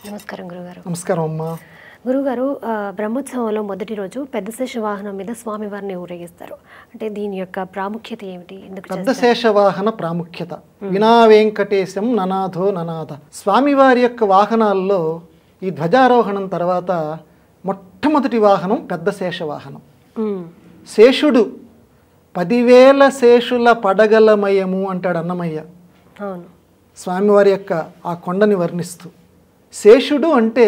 నమస్కారం గురుగారు. నమస్కారం అమ్మా. గురుగారు, బ్రహ్మోత్సవంలో మొదటి రోజు పెద్ద శేషవాహనం మీద స్వామివారిని ఊరేగిస్తారు. అంటే దీని యొక్క ప్రాముఖ్యత ఏమిటి? ఎందుకు పెద్ద శేషవాహన ప్రాముఖ్యత వినా వెంకటేశం ననాథో ననాథ. స్వామివారి యొక్క వాహనాల్లో ఈ ధ్వజారోహణం తర్వాత మొట్టమొదటి వాహనం పెద్ద శేషవాహనం. శేషుడు 10,000 శేషుల పడగలమయము అంటాడు అన్నమయ్య అవును స్వామివారి యొక్క ఆ కొండని వర్ణిస్తూ. శేషుడు అంటే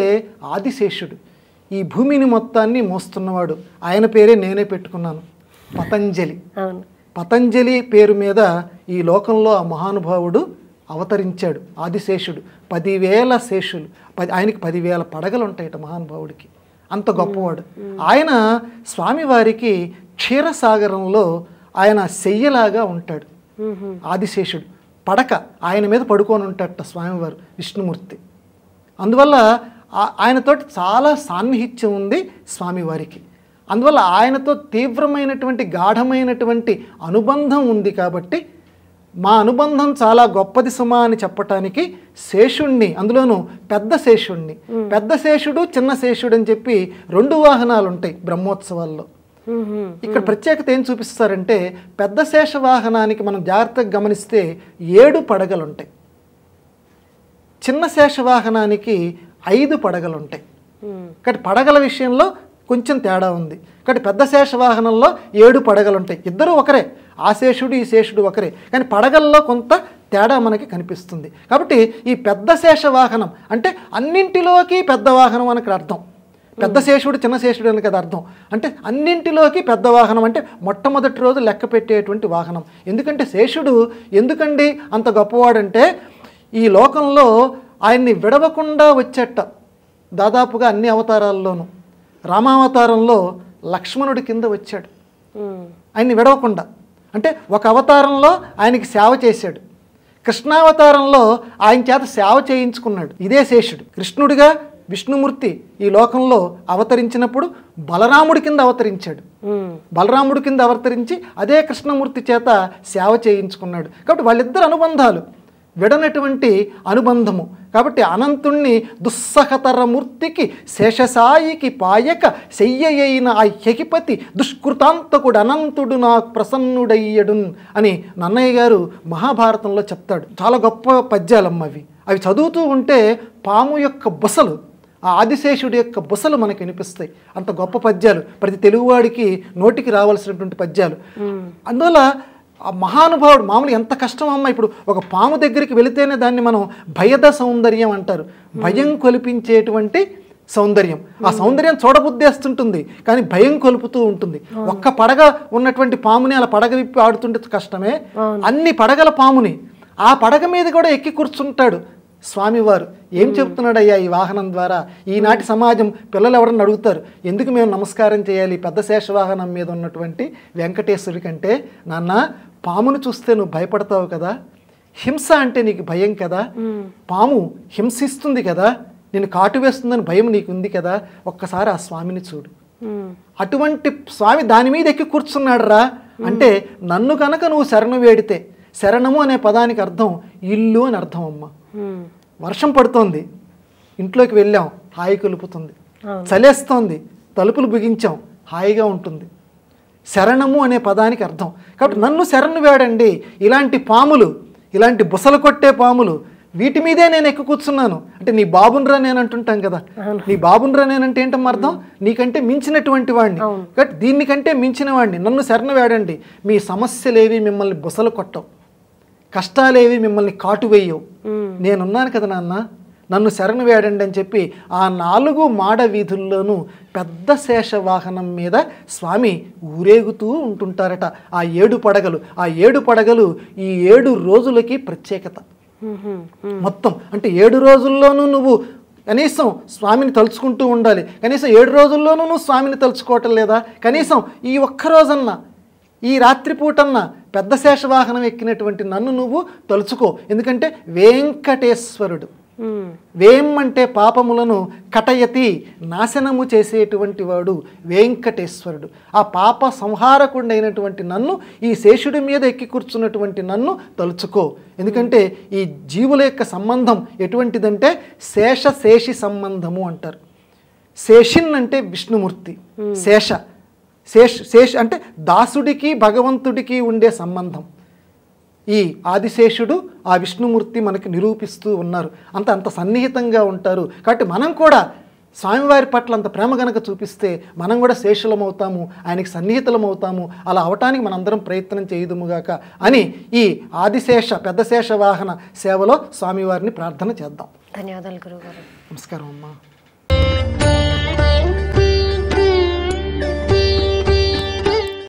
ఆదిశేషుడు, ఈ భూమిని మొత్తాన్ని మోస్తున్నవాడు. ఆయన పేరే నేనే పెట్టుకున్నాను, పతంజలి. అవును, పతంజలి పేరు మీద ఈ లోకంలో ఆ మహానుభావుడు అవతరించాడు. ఆదిశేషుడు 10,000 శేషులు, ఆయనకి 10,000 పడగలు ఉంటాయట మహానుభావుడికి, అంత గొప్పవాడు. ఆయన స్వామివారికి క్షీరసాగరంలో ఆయన శయ్యలాగా ఉంటాడు. ఆదిశేషుడు పడక ఆయన మీద పడుకొని ఉంటాడట స్వామివారు విష్ణుమూర్తి. అందువల్ల ఆయనతోటి చాలా సాన్నిహిత్యం ఉంది స్వామివారికి. అందువల్ల ఆయనతో తీవ్రమైనటువంటి గాఢమైనటువంటి అనుబంధం ఉంది. కాబట్టి మా అనుబంధం చాలా గొప్పది సుమా అని చెప్పటానికి శేషుణ్ణి, అందులోనూ పెద్ద శేషుణ్ణి, పెద్ద శేషుడు చిన్న శేషుడు అని చెప్పి 2 వాహనాలు ఉంటాయి బ్రహ్మోత్సవాల్లో. ఇక్కడ ప్రత్యేకత ఏం చూపిస్తారంటే, పెద్ద శేష వాహనానికి మనం జాగ్రత్తగా గమనిస్తే 7 పడగలు ఉంటాయి, చిన్న శేషవాహనానికి 5 పడగలు ఉంటాయి. కాబట్టి పడగల విషయంలో కొంచెం తేడా ఉంది. కాబట్టి పెద్ద శేషవాహనంలో 7 పడగలు ఉంటాయి. ఇద్దరు ఒకరే, ఆ శేషుడు ఈ శేషుడు ఒకరే, కానీ పడగల్లో కొంత తేడా మనకి కనిపిస్తుంది. కాబట్టి ఈ పెద్ద శేషవాహనం అంటే అన్నింటిలోకి పెద్ద వాహనం అని అర్థం. పెద్ద శేషుడు చిన్న శేషుడు అని కదా అర్థం. అంటే అన్నింటిలోకి పెద్ద వాహనం అంటే మొట్టమొదటి రోజు లెక్క పెట్టేటువంటి వాహనం. ఎందుకంటే శేషుడు ఎందుకండి అంత గొప్పవాడంటే, ఈ లోకంలో ఆయన్ని విడవకుండా వచ్చేట దాదాపుగా అన్ని అవతారాల్లోనూ. రామావతారంలో లక్ష్మణుడి కింద వచ్చాడు ఆయన్ని విడవకుండా, అంటే ఒక అవతారంలో ఆయనకి సేవ చేశాడు. కృష్ణావతారంలో ఆయన చేత సేవ చేయించుకున్నాడు. ఇదే శేషుడు. కృష్ణుడిగా విష్ణుమూర్తి ఈ లోకంలో అవతరించినప్పుడు బలరాముడి కింద అవతరించాడు. బలరాముడి కింద అవతరించి అదే కృష్ణమూర్తి చేత సేవ చేయించుకున్నాడు. కాబట్టి వాళ్ళిద్దరు అనుబంధాలు విడనటువంటి అనుబంధము. కాబట్టి అనంతుణ్ణి దుస్సహతర మూర్తికి శేషసాయికి పాయక శయ్యయైన ఆ యహిపతి దుష్కృతాంతకుడు అనంతుడు నాకు ప్రసన్నుడయ్యడున్ అని నన్నయ్య గారు మహాభారతంలో చెప్తాడు. చాలా గొప్ప పద్యాలమ్మ అవి. అవి చదువుతూ ఉంటే పాము యొక్క బుసలు, ఆ ఆదిశేషుడి యొక్క బుసలు మనకు వినిపిస్తాయి. అంత గొప్ప పద్యాలు, ప్రతి తెలుగువాడికి నోటికి రావాల్సినటువంటి పద్యాలు. అందువల్ల ఆ మహానుభావుడు మామూలు ఎంత కష్టం అమ్మ. ఇప్పుడు ఒక పాము దగ్గరికి వెళితేనే దాన్ని మనం భయద సౌందర్యం అంటారు, భయం కొలిపించేటువంటి సౌందర్యం. ఆ సౌందర్యం చూడబుద్దేస్తుంటుంది, కానీ భయం కొలుపుతూ ఉంటుంది. ఒక్క పడగ ఉన్నటువంటి పాముని అలా పడగ విప్పి ఆడుతుంటే కష్టమే, అన్ని పడగల పాముని ఆ పడగ మీద కూడా ఎక్కి కూర్చుంటాడు స్వామివారు. ఏం చెప్తున్నాడయ్యా ఈ వాహనం ద్వారా? ఈనాటి సమాజం పిల్లలు ఎవరన్నా అడుగుతారు, ఎందుకు మేము నమస్కారం చేయాలి పెద్ద శేషవాహనం మీద ఉన్నటువంటి వెంకటేశ్వరి కంటే? నాన్న, పామును చూస్తే నువ్వు భయపడతావు కదా, హింస అంటే నీకు భయం కదా, పాము హింసిస్తుంది కదా, నేను కాటు వేస్తుందని భయం నీకు ఉంది కదా, ఒక్కసారి ఆ స్వామిని చూడు. అటువంటి స్వామి దాని మీద ఎక్కి కూర్చున్నాడు రా అంటే, నన్ను కనుక నువ్వు శరణు వేడితే, శరణము అనే పదానికి అర్థం ఇల్లు అని అర్థం అమ్మ. వర్షం పడుతోంది, ఇంట్లోకి వెళ్ళాం, హాయి కలుపుతుంది. చలేస్తోంది, తలుపులు బిగించాం, హాయిగా ఉంటుంది. శరణము అనే పదానికి అర్థం. కాబట్టి నన్ను శరణు వేడండి. ఇలాంటి పాములు, ఇలాంటి బుసలు కొట్టే పాములు, వీటి మీదే నేను ఎక్కువ కూర్చున్నాను అంటే నీ బాబునరా నేను అంటుంటాం కదా, నీ బాబునరా నేనంటే ఏంటమ్మా అర్థం? నీకంటే మించినటువంటి వాడిని, కాబట్టి దీనికంటే మించిన వాడిని నన్ను శరణు వేడండి. మీ సమస్యలేవి మిమ్మల్ని బుసలు కొట్టవు, కష్టాలేవి మిమ్మల్ని కాటు వేయవు, నేనున్నాను కదా నాన్న, నన్ను శరణు వేడండి అని చెప్పి ఆ 4 మాడ వీధుల్లోనూ పెద్ద శేషవాహనం మీద స్వామి ఊరేగుతూ ఉంటుంటారట. ఆ 7 పడగలు, ఆ 7 పడగలు ఈ 7 రోజులకి ప్రత్యేకత మొత్తం. అంటే 7 రోజుల్లోనూ నువ్వు కనీసం స్వామిని తలుచుకుంటూ ఉండాలి. కనీసం 7 రోజుల్లోనూ నువ్వు స్వామిని తలుచుకోవటం లేదా? కనీసం ఈ ఒక్కరోజన్నా, ఈ రాత్రిపూటన్నా పెద్ద శేషవాహనం ఎక్కినటువంటి నన్ను నువ్వు తలుచుకో. ఎందుకంటే వెంకటేశ్వరుడు వేం అంటే పాపములను కటయతి, నాశనము చేసేటువంటి వాడు వెంకటేశ్వరుడు. ఆ పాప సంహారకుడైనటువంటి నన్ను, ఈ శేషుడి మీద ఎక్కి కూర్చున్నటువంటి నన్ను తలుచుకో. ఎందుకంటే ఈ జీవుల యొక్క సంబంధం ఎటువంటిదంటే శేషి సంబంధము అంటారు. శేషిన్ అంటే విష్ణుమూర్తి, శేష అంటే దాసుడికి భగవంతుడికి ఉండే సంబంధం. ఈ ఆదిశేషుడు ఆ విష్ణుమూర్తి మనకి నిరూపిస్తూ ఉన్నారు. అంత సన్నిహితంగా ఉంటారు. కాబట్టి మనం కూడా స్వామివారి పట్ల అంత ప్రేమ గనక చూపిస్తే మనం కూడా శేషులమవుతాము, ఆయనకి సన్నిహితులమవుతాము. అలా అవటానికి మనందరం ప్రయత్నం చేయుదుముగాక అని ఈ ఆదిశేష పెద్ద శేష వాహన సేవలో స్వామివారిని ప్రార్థన చేద్దాం. ధన్యవాదాలు గురువుగారు. నమస్కారం అమ్మా.